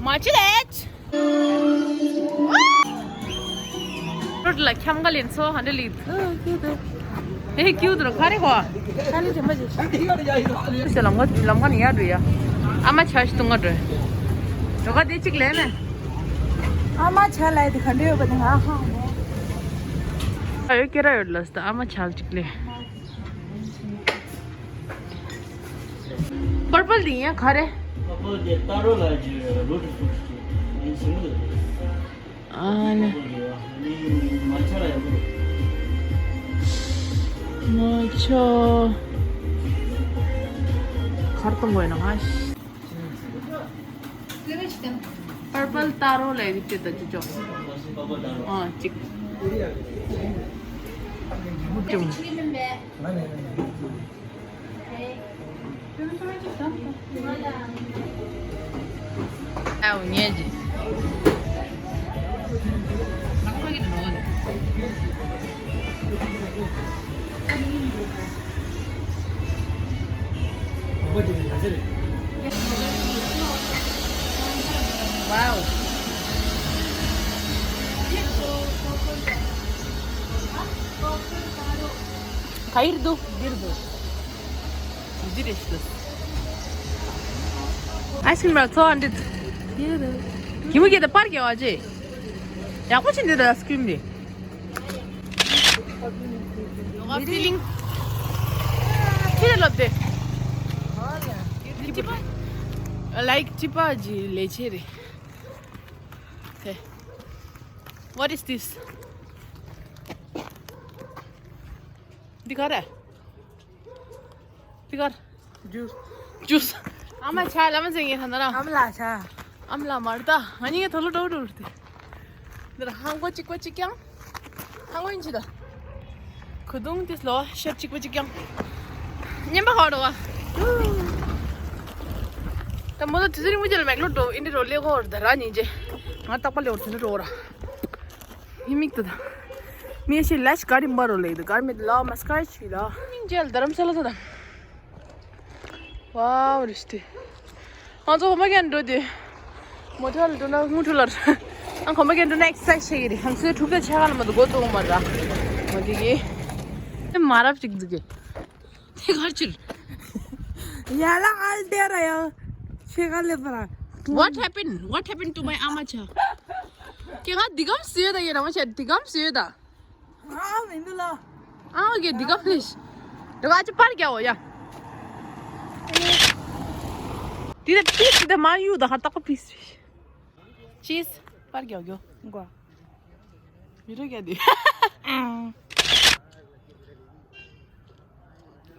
마치레츠 롯라 캬감갈린 소 한들리 에이 키우드로 가리고 가리 좀 하지 진짜 람간 야도야 아마 차시던 거들 너가 대치글래네 아마 차라이 칸데요 버든 하하 여기 깨라 열렸어 아마 차치글래 पर्पल दी है खरे पर्पल दे तारो लाज रोड फुटकी ये सिंगल आने मच्छर है मच्छर खरतम हुए ना हाश पर्पल तारो ले दिते त जो हां चिक 아우 니지 막걸리도 넣어야 돼 와우 가이르도 비르도 이지레스 아이스크림 말서 안 돼. 기분이 더 빠르게 와지. 야, 꽃인데도 아이스크림이. 너가 필링. 필러때. Tipa. Like Tipa ji lechere. Okay. What is this? दिखा रहा है जूस 아마 잘 남은 생이 하나라 암라 자 암라 말다 아니 이게 덜로 덜로 돼 내가 한거 찍고 찍경 한거 인지다 그동 됐어 셔 찍고 찍경 냠바 하러와 ता मतलब तिसरी मुझे मैगलो तो इंडी रोले को और धरा नहीं जे हाँ तक पले और सुने रोरा ये मिक्ता था मैं ऐसे लैश गाड़ी मारो ले इधर गाड़ी में ला मस्कार चीला जेल धर्मशाला था वाव रिश्ते हाँ तो हम क्या अंडो दे मोटर तो ना मुठुलर हम क्या अंडो ना एक्सरसाइज चाहिए हमसे ठुके छागा ना मत गोतो मरा मत ये मारा चिक दुके ते घर चल याला आल दे रहा है छेगा ले पड़ा What happened to my amacha क्या दिगम सिए दा ये ना मचा दिगम सिए दा हाँ मिंदुला हाँ क्या दिगम फिश तो आज पार क्या हो या Tidak pis, tidak mayu dah hantar ke pis. Cheese, pergi aja. Gua. Biru क्या दे?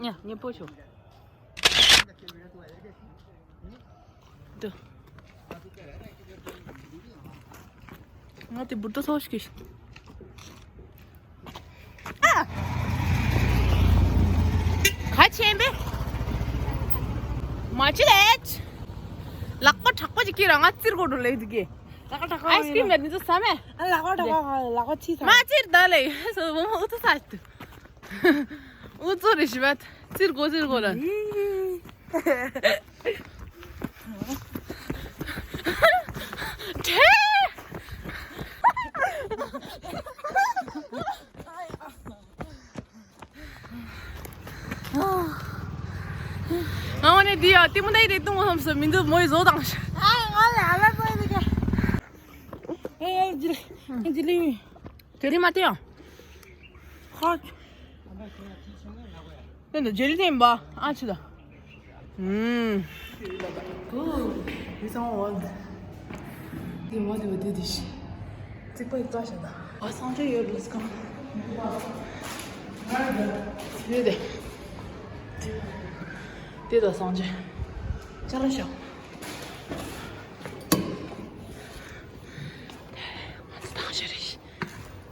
Ya, ni pocho. Tuh. Nanti butuh saus kis. Ah. 같이 해 배. 마치렛. लाको ठक्को जी किरा ngatir ko dole idge लाको ठक्को आइसक्रीम गर्ने त सामे लाको छि छ माचिर दले सो म उत सात उत रिश्वत चिरको र ठे 아니 니야 때문에 이래 또 무슨 민도 뭐이 조당시 알아 보여 이게 에이 지리 제리 마테요 하 근데 제리 템바 아치다 굿 이상한 원 이게 뭐지 왜 되듯이 찍고 있다시다 아 상주 열렸을까 네네 됐다 상주 잘하셔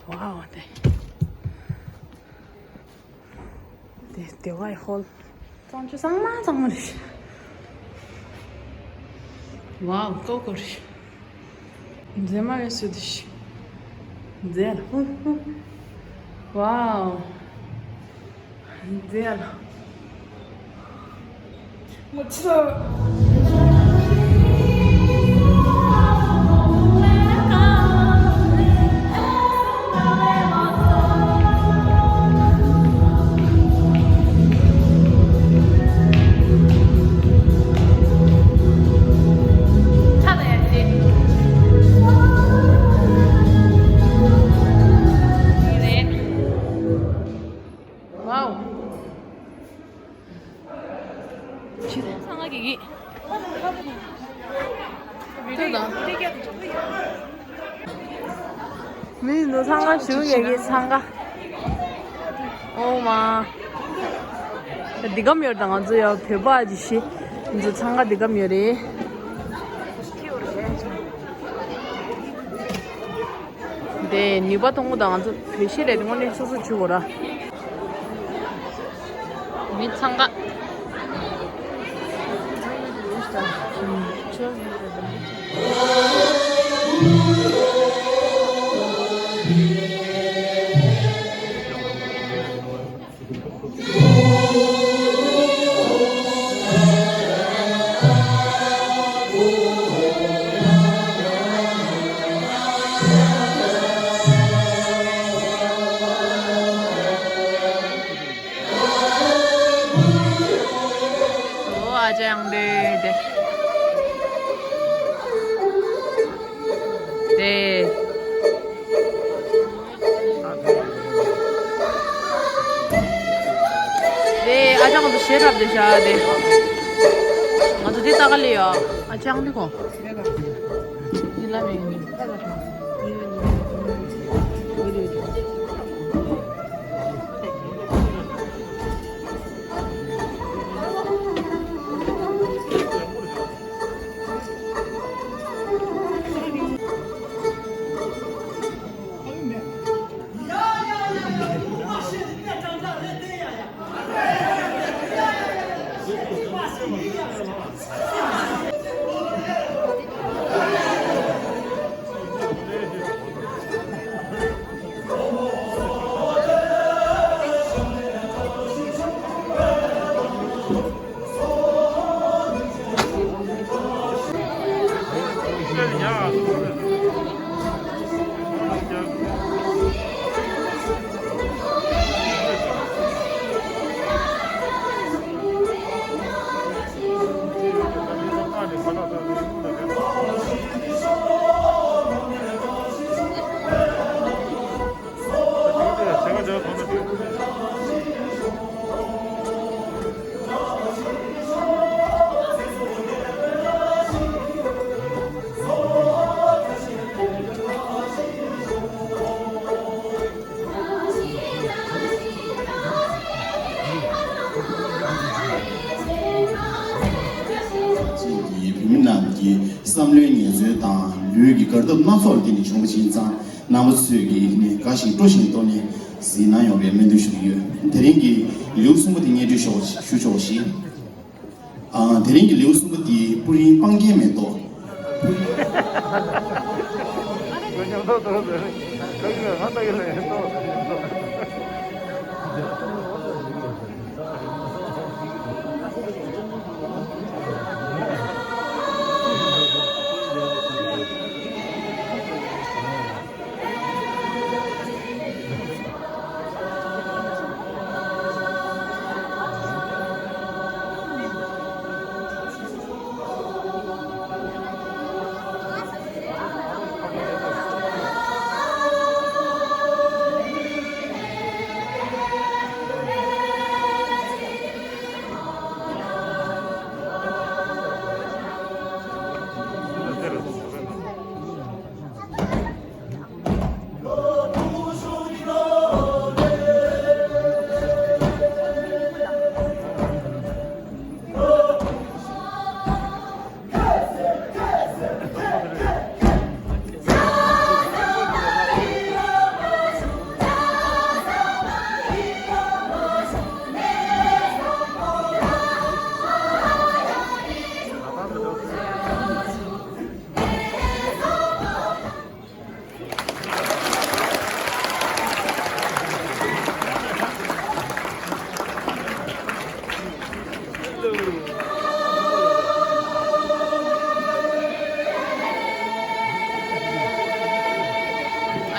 와우 네 대화의 홀 상주 상마상마리 와우 꼬꼬리 제마게 쓰듯이 제라 와우 제라 멋지다 나. 민너 상가 지금 얘기 상가. 오마. 네가 멸당하지요. 배부 아저씨. 이제 상가 네가 멸이. 네, 니바 동무 당하지. 배실에 등원이 소스 주고라. 민 상가. 아장들 네. 네, 아장도 시럽드셔야 돼. 어떻게 따갈래요? 아장 되고. 일라면.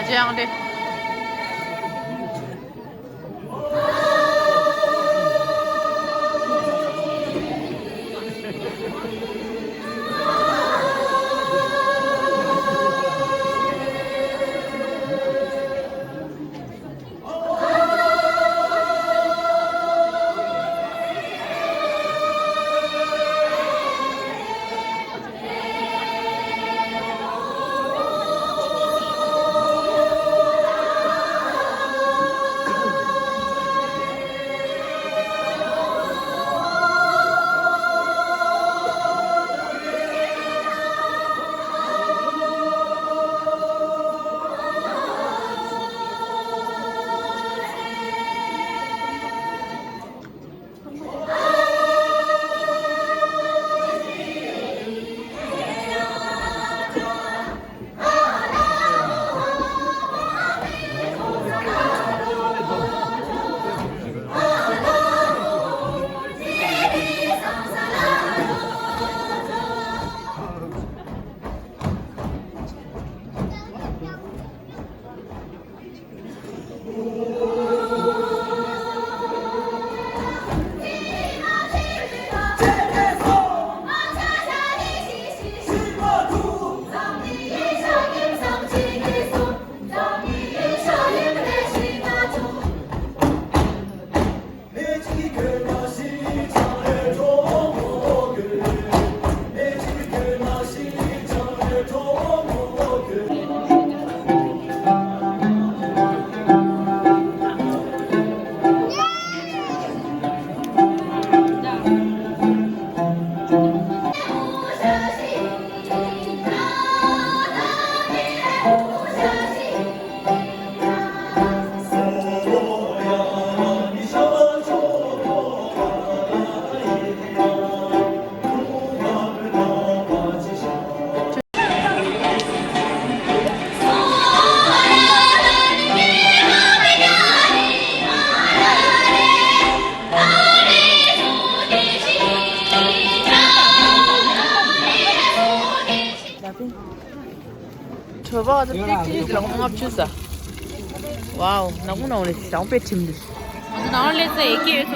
아장들. 저봐 저 삐삐리랑 홍합 주사. 와우 나구나 오늘 시장 빼팀들. 아주 나올래서 애기에서.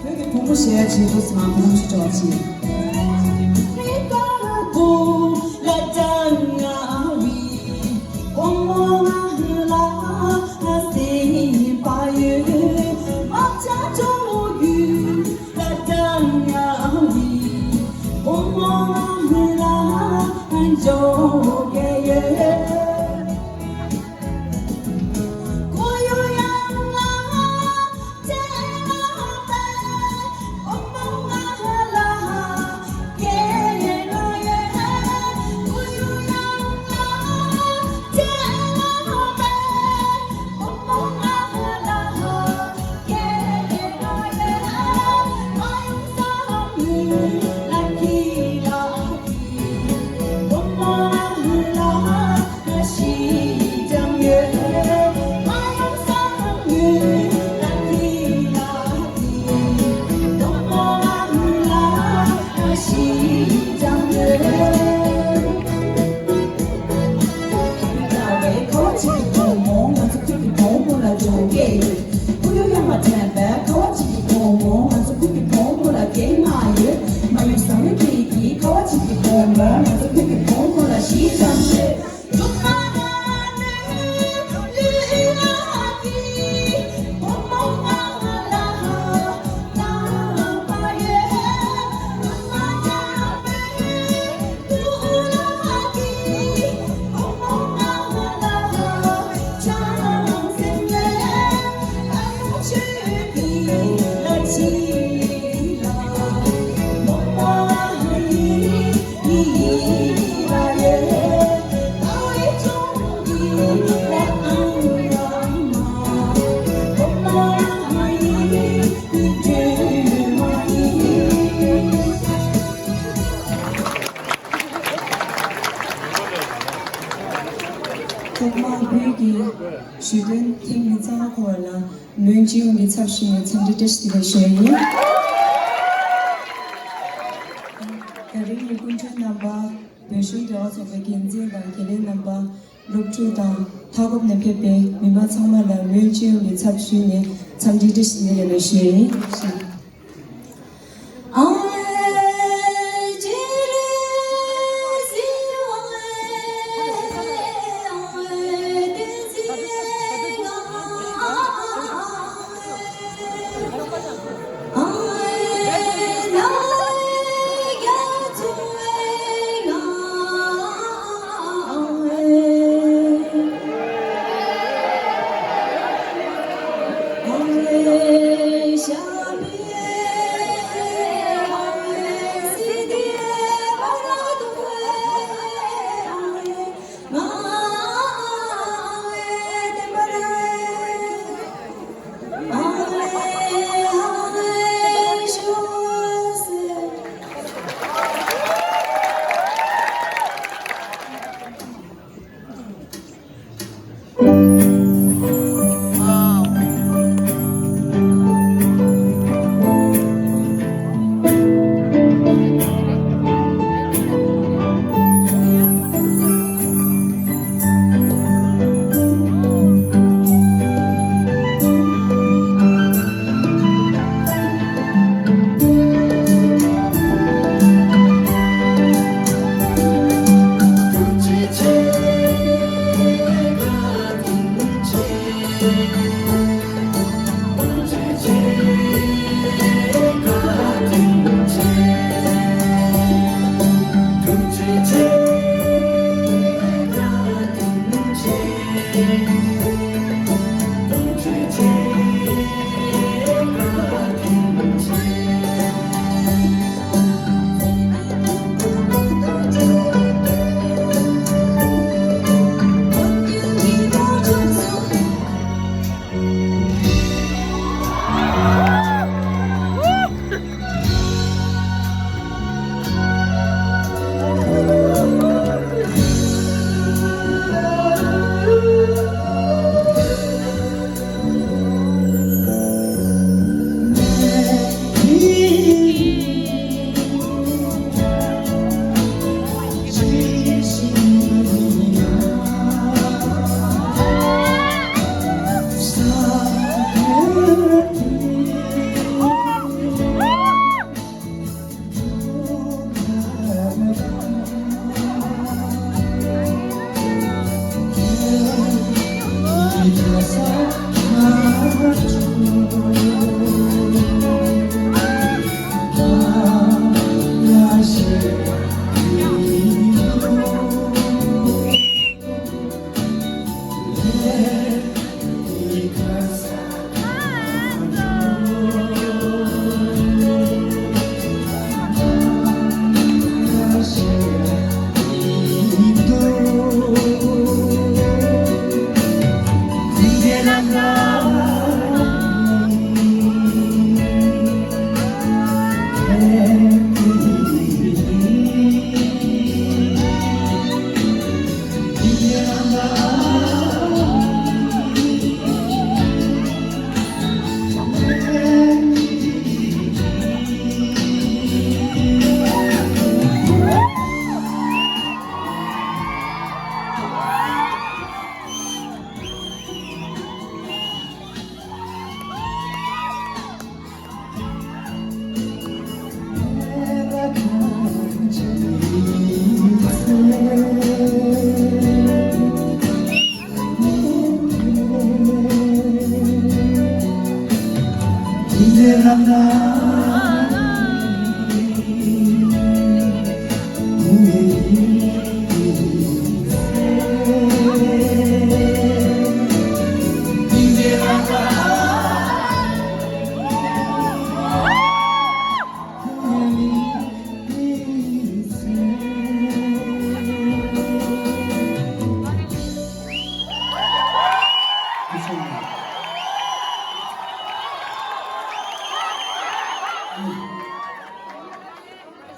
되게 동시에 즐겁지만 그렇지 좋지. Şüden temizah koala, mönci bir çarşıya çandıdışı da şeyi. Karın yukuncu namba, beşi de olsa beginci da gelin namba, lukçu da takip ne pepe, mima çamala mönci bir çarşıya çandıdışı da şeyi.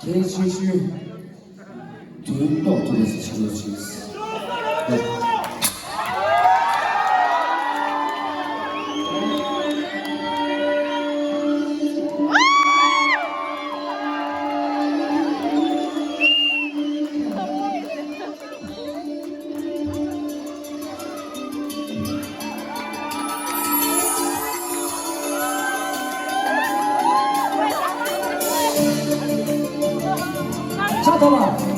제 실실 뒤로 어떻게 지내주겠어? 네. 잠깐만.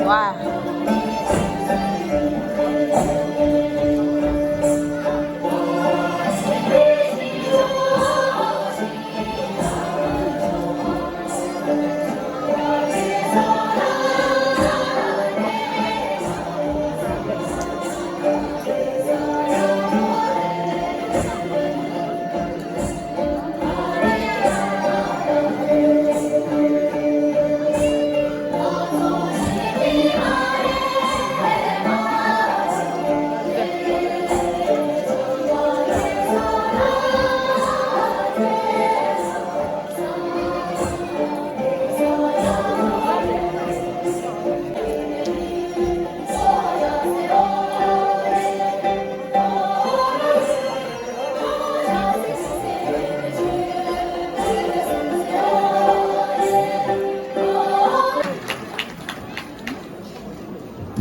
와.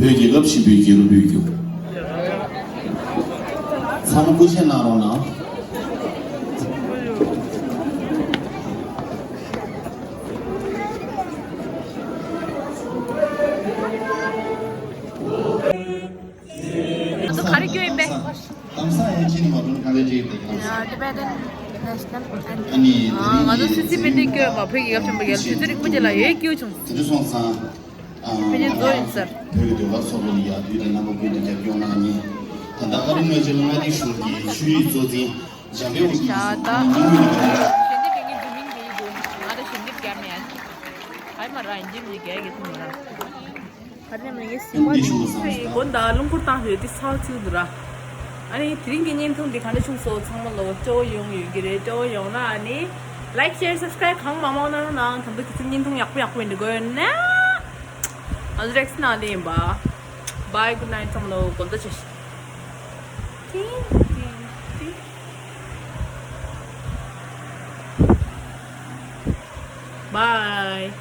벽이 없이 벽이로 벽이고 사는 곳에 나오나 또 가리교인데. 감사해 지금 어떤 가르치게 야, Tibetan national anthem. 아니 아, 맞아. 수지빈이 그 마피기 같은 거 열심히 들이 꾸질라 얘기요 좀. 주송상 그냥 너 있어. 벽이 와서는 야들이 나고 있는 경우나니 단다가리 너절마디 슈기 슈이 조지 자메오 자다. Şimdi beni dümin değil bu. Ada şimdi gelmeyen. Ay marah indim diye getirmiyor. Karne mengi simba di. Gonda lungkur tang hüyeti salçı dura. 아니 드린 개념 통비 가는 중소 정말로 쪼용 유기를 쪼용나 아니 like share subscribe 강 마마나는 나 담도 기승님 통 약부 약부 있는 거였나 아주 렉스나 아니 봐 bye good night 정말로 건더 주시 bye